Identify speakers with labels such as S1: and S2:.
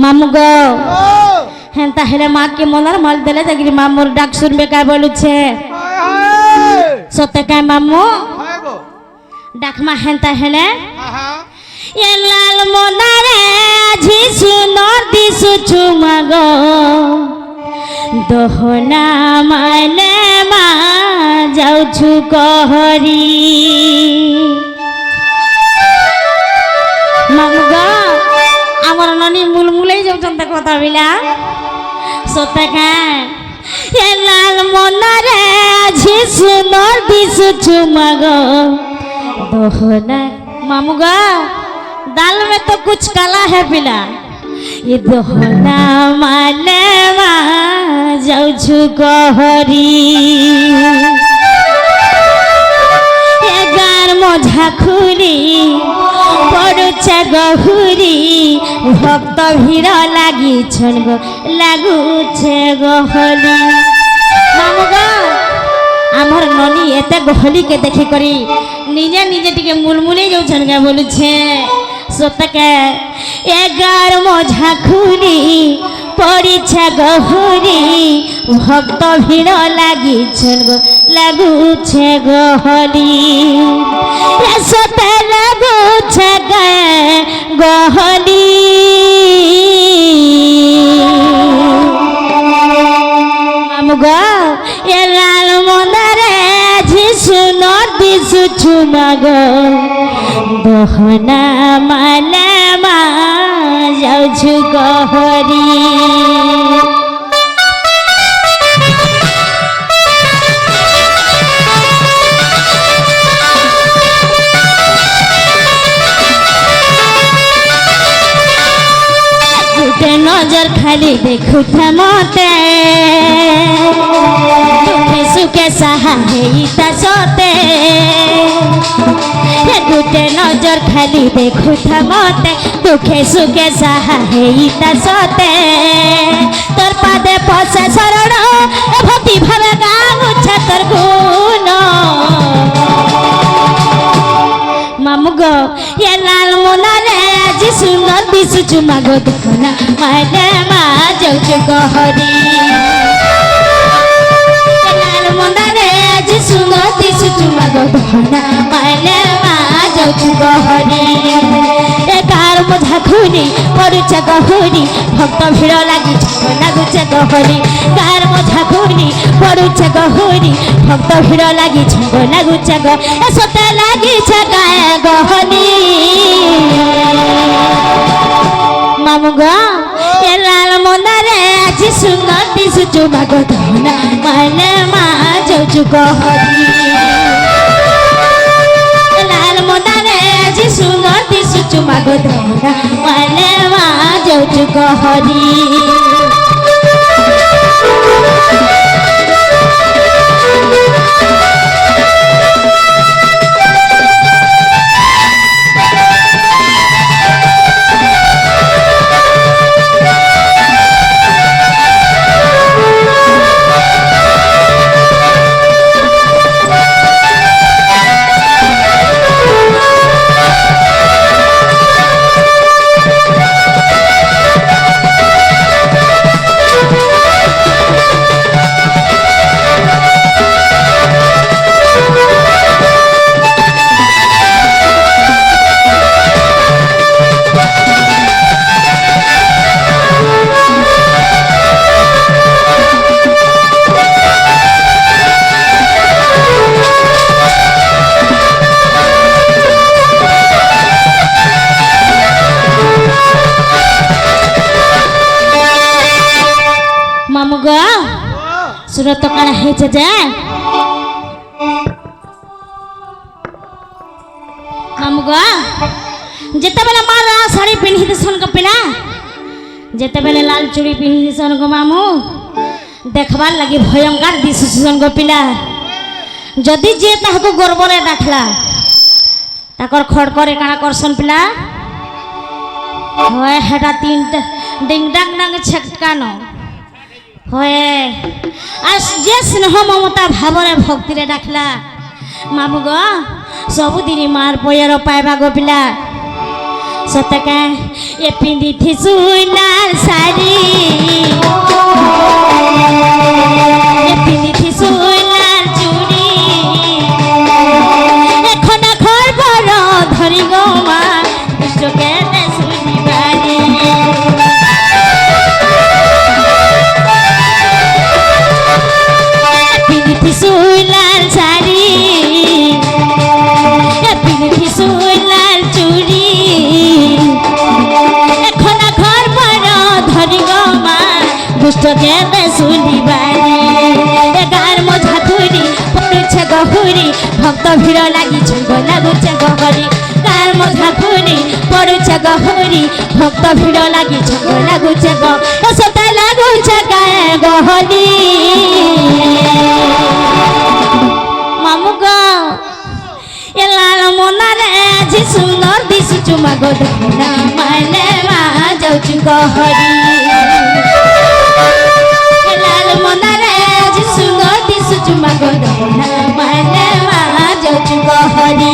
S1: मामू गो हेंता हेले माँ के मोनर माल देले जगरी मामूर डाक सुनबे काय बोलू छे सत्य काय मामू डाक मा हेंता हेले ये लाल मोनारे आजी सुनर दिसु चुमा गो दोहना माने मा जाऊ छु कहरी मामू गो আমার ননি মুলমুলেই যাচ্ছেন তা কথা বিলা সত্যি কায় এ লাল মনারে আজি সুন্দর দিশু চুমাগো दोहना मामू गा दाल में तो कुछ काला है पिला ये दोहना माने मा जाऊ छु कहरी ए गार मोझा खुरी पड़ुछे गहुरी भक्त भीड़ लागी छन गो लागुछे गहली मामू गा आमर ननी एते गहली के देखी करी निजे निजे टिके मुलमुले जाउछन के बोलु छे सतके एगार मोझा खुरी पड़ी छे गहुरी भक्त भीड़ लागी छन गो लागुछे गहली ए सते लागुछे गहली मामू गो ए लाल मोनारे जी सुनर दिसु चुमागो दोहना माने मा जाऊ छु कहरी नजर खाली देखु था मते दुखे सुखे सहायता सोते गुटे नजर खाली देखु था मते दुखे सुखे सहायता सोते तोर पादे पसे शरण भक्ति भावे गाउछे तोर गुण मामू गो ये लाल मोनारे जी सुंदर दिसु चुमा गो दोहना माने मा जाऊ छु कहरी ये लाल मोनारे जी सुंदर दिसु चुमा गो दोहना माने मा जाऊ छु कहरी ए कार मोझा खुरी पड़ुछे गहुरी भक्त भीड़ लागी लागुछे गहरी कार मोझा खुरी पड़ुछे गहुरी भक्त भीड़ लागी लागुछे ग ए सते लागी छे गाय गहली मामू गो ए लाल मोनारे आज सुंदर दिसु चुमा गो दोहना माने मा जाऊ छु कहरी लाल मोनारे आज सुंदर दिसु चुमा गो दोहना माने मा जाऊ छु कहरी मामू गो सुरत तो काना हेचे जे मामू गो जेते बेला मार साड़ी पिन्हि दिसन को पिला जेते बेले लाल चूड़ी पिन्हि दिसन को मामू देखबार लगी भयंकर दिसन को पिला जदि जे ताहको गर्वरे डाकला ताकर खड़करे काना करसन पिला होय हेटा तीन डिंग डांग डांग छटकानो होए आज जे स्नेह ममता भावरे भक्ति रे डाकला मामू गो सबुदिन मार पयर पाइबा गो पिला ସତକା ଏ ପିନ୍ଧିଥିସୁ ଲାଲ ଶାଢ଼ୀ ଏ ପିନ୍ଧିଥିସୁ ଲାଲ ଚୁଡ଼ି এখন খবর ধরি গো মা দুষ্টকে শুনিবারে পিন্ধিথিসু লাল শাড়ী পিন্ধিথিসু লাল চুড়ি এখন খবর ধরি গো মা দুষ্টকে শুনিবারে গার মঝা ধুরি পড়ুছে গহুরি ভক্ত ভিড় লাগিছে গো লাগুছে গহরি গার মঝা ধুরি পড়ুছে গহুরি ভক্ত ভিড় লাগিছে গো লাগুছে গো সতা লাগুছে গায়ে গহরি মামু গো এ লাল মনারে আজ সুন্দর দিশুচু মাগো দেখনা মানে মা যাউচু গহরি এ লাল মনারে আজ সুন্দর দিশুচু মাগো দেখনা মানে মা যাউচু গহরি